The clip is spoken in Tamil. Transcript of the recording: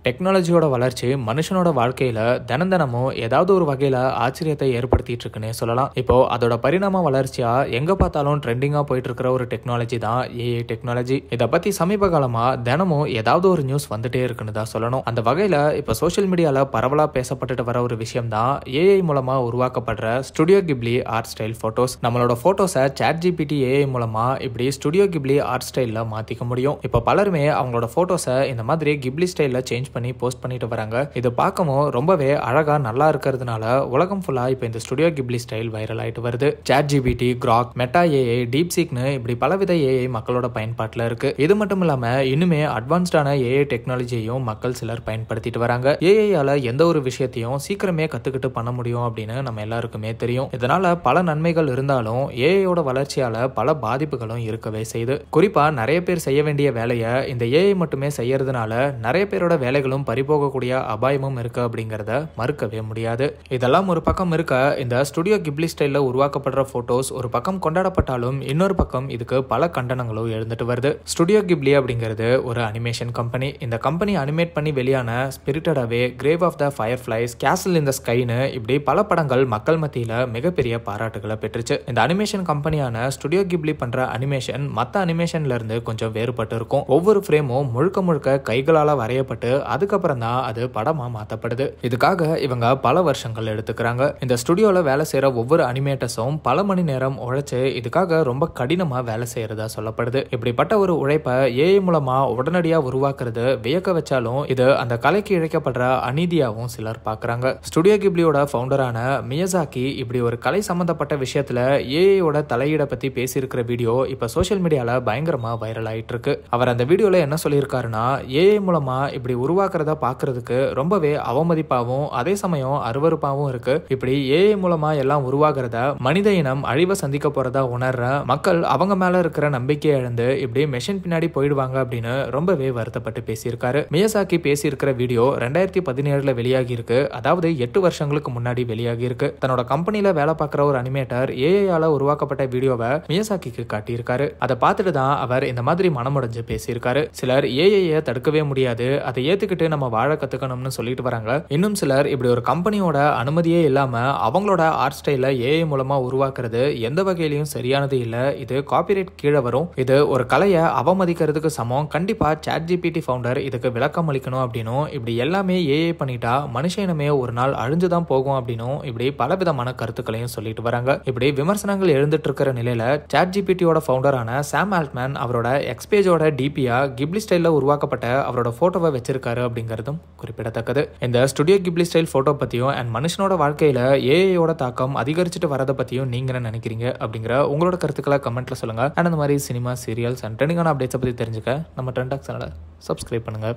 டெக்னாலஜியோட வளர்ச்சி மனுஷனோட வாழ்க்கையில தினமும் ஏதாவது ஒரு வகையில ஆச்சரியத்தை ஏற்படுத்திட்டு இருக்குன்னு சொல்லலாம். இப்போ அதோட பரிணாம வளர்ச்சியா எங்க பார்த்தாலும் ட்ரெண்டிங்கா போயிட்டு இருக்கிற ஒரு டெக்னாலஜி தான் ஏஐ டெக்னாலஜி. இதை பத்தி சமீப காலமா தினமும் ஏதாவது ஒரு நியூஸ் வந்துட்டே இருக்குன்னு தான் சொல்லணும். அந்த வகையில இப்ப சோசியல் மீடியால பரவலா பேசப்பட்டுட்டு வர ஒரு விஷயம் தான் ஏஐ மூலமா உருவாக்கப்படுற studio Ghibli art style photos. நம்மளோட போட்டோஸை சாட்ஜிபிடி ஏஐ மூலமா இப்படி ஸ்டுடியோ கிப்லி ஆர்ட் ஸ்டைல்ல மாத்திக்க முடியும். இப்ப பலருமே அவங்களோட போட்டோஸை இந்த மாதிரி கிப்லி ஸ்டைல்ல சேஞ்ச் பண்ணி போஸ்ட் பண்ணிட்டு வராங்க. இது பார்க்கவும் ரொம்பவே அழகா நல்லா இருக்கிறதுனால உலகம் ஃபுல்லா இப்போ இந்த ஸ்டுடியோ கிப்லி ஸ்டைல் வைரல் ஆயிட்டு வருது. சாட்ஜிபிடி, கிராக், மெட்டா ஏஐ, டீப்சீக்னு இப்படி பலவித ஏஐ மக்களோட பயன்பாட்டில் இருக்கு. இது மட்டும் இல்லாம இன்னுமே அட்வான்ஸ்டான ஏஐ டெக்னாலஜியையும் மக்கள் சிலர் பயன்படுத்திட்டு வராங்க. ஏஐயால எந்த ஒரு விஷயத்தையும் சீக்கிரமே கத்துக்கிட்டு பண்ண முடியும் அப்படின்னு நம்ம எல்லாருக்குமே தெரியும். இதனால பல நன்மைகள் இருந்தாலும் ஏஐயோட வளர்ச்சியால பல பாதிப்புகளும் இருக்கவே செய்யுது. குறிப்பா நிறைய பேர் செய்ய வேண்டிய வேலையை இந்த ஏஐ மட்டுமே செய்யறதுனால நிறைய பேரோட வேலைகளும் பறிபோகக்கூடிய அபாயமும் இருக்கு அப்படிங்கறத மறுக்கவே முடியாது. இதெல்லாம் ஒரு பக்கம் இருக்க, இந்த ஸ்டுடியோ கிப்லி ஸ்டைல்ல உருவாக்கப்படுற போட்டோஸ் ஒரு பக்கம் கொண்டாடப்பட்டாலும் இன்னொரு பக்கம் இதுக்கு பல கண்டனங்களும் எழுந்துட்டு வருது. ஸ்டுடியோ கிப்லி அப்படிங்கிறது ஒரு அனிமேஷன் கம்பெனி. இந்த கம்பெனி அனிமேட் பண்ணி வெளியான spirited away, grave of the fireflies, castle in the ஸ்கைன்னு இப்படி பல படங்கள் மக்கள் மத்தியில மிகப்பெரிய பாராட்டுகளை பெற்றுச்சு. இந்த அனிமேஷன் கம்பெனியான ஸ்டுடியோ கிப்லி பண்ற அனிமேஷன் மற்ற அனிமேஷன்ல இருந்து கொஞ்சம் வேறுபட்டு இருக்கும். ஒவ்வொரு ஃப்ரேமும் முழுக்க முழுக்க கைகளால வரையப்பட்டு அதுக்கப்புறம் தான் அது படமா மாத்தப்படுது. இதுக்காக இவங்க பல வருஷங்கள் எடுத்துக்கிறாங்க. இந்த ஸ்டுடியோல வேலை செய்யற ஒவ்வொரு அனிமேட்டர்ஸும் பல மணி நேரம் உழைச்சு இதுக்காக ரொம்ப கடினமா வேலை செய்யறதா சொல்லப்படுது. இப்படிப்பட்ட ஒரு உழைப்பை ஏஐ மூலமா உடனடியா உருவாக்குறது வியக்க வச்சாலும் இது அந்த கலைக்கு இழைக்கப்படுற அநீதியாவும் சிலர் பாக்குறாங்க. ஸ்டுடியோ கிப்லியோட ஃபவுண்டரான மியசாக்கி இப்படி ஒரு கலை சம்பந்தப்பட்ட விஷயத்துல ஏஐயோட தலையீட பத்தி பேசியிருக்கிற வீடியோ இப்ப சோசியல் மீடியால பயங்கரமா வைரல் ஆயிட்டு இருக்கு. அவர் அந்த வீடியோல என்ன சொல்லியிருக்காருன்னா, ஏஐ மூலமா இப்படி உருவாக்குறத பாக்குறதுக்கு ரொம்பவே அவமதிப்பாகவும் அதே சமயம் அருவருப்பாகவும் இருக்கு. இப்படி ஏஐ மூலமா எல்லாம் உருவாகிறத மனித இனம் அழிவை சந்திக்க போறதா உணர்ற மக்கள் அவங்க மேல இருக்கிற நம்பிக்கையை இழந்து இப்படி மெஷின் பின்னாடி போயிடுவாங்க அப்படின்னு ரொம்பவே வருத்தப்பட்டு பேசியிருக்காரு. மியசாக்கி பேசியிருக்கிற வீடியோ 2017 வெளியாகி இருக்கு. அதாவது 8 வருஷங்களுக்கு முன்னாடி வெளியாகி இருக்கு. தன்னோட கம்பெனில வேலை பார்க்குற ஒரு அனிமேட்டர் ஏஐயால உருவாக்கப்பட்ட வீடியோவை மியசாக்கிக்கு காட்டியிருக்காரு. அதை பார்த்துட்டு தான் அவர் இந்த மாதிரி மனமுடைஞ்சு பேசியிருக்காரு. சிலர் ஏஐயை தடுக்கவே முடியாது, அதை ஏத்துக்கிட்டு நம்ம வாழ கத்துக்கணும்னு சொல்லிட்டு வராங்க. இன்னும் சிலர் இப்படி ஒரு கம்பெனியோட அனுமதியே இல்லாம அவங்களோட ஆர்ட் ஸ்டைல ஏஐ மூலமா உருவாக்குறது எந்த வகையிலையும் சரியானது இல்ல, இது காப்பிரைட் கீழே வரும், இது ஒரு கலையை அவமதிக்கிறதுக்கு சமம், கண்டிப்பா சாட்ஜிபிடி ஃபவுண்டர் இதுக்கு விளக்கம் அளிக்கணும் அப்படின்னும், இப்படி எல்லாமே ஏஐ பண்ணிட்டா மனுஷ இனமே ஒரு நாள் அழிஞ்சுதான் போகும் அப்படின்னும் இப்படி பலவிதமான கருத்துக்களையும் சொல்லிட்டு வராங்க. இப்படி விமர்சனங்கள் எழுந்துட்டு இருக்கிற நிலையில சாட்ஜிபிடியோட ஃபவுண்டரான சாம் ஆல்ட்மேன் அவரோட எக்ஸ்பேஜோட டிபியா கிப்லி ஸ்டைல்ல உருவாக்கப்பட்ட அவரோட போட்டோவை வச்சிருக்காரு அப்படிங்கிறதும் குறிப்பிடத்தக்கது. இந்த ஸ்டுடியோ கிப்லி ஸ்டைல் போட்டோ பத்தியும் அண்ட் மனுஷனோட வாழ்க்கையில ஏஐயோட தாக்கம் அதிகரிச்சுட்டு வரதை பத்தியும் நீங்க என்ன நினைக்கிறீங்க அப்படிங்கிற உங்களோட கருத்துக்களை கமெண்ட்ல சொல்லுங்க. அண்ட் அந்த மாதிரி சினிமா, சீரியல்ஸ் அண்ட் ட்ரெண்டிங்கான அப்டேட்ஸை பத்தி தெரிஞ்சுக்க நம்ம ட்ரெண்டாக் சேனலை சப்ஸ்கிரைப் பண்ணுங்க.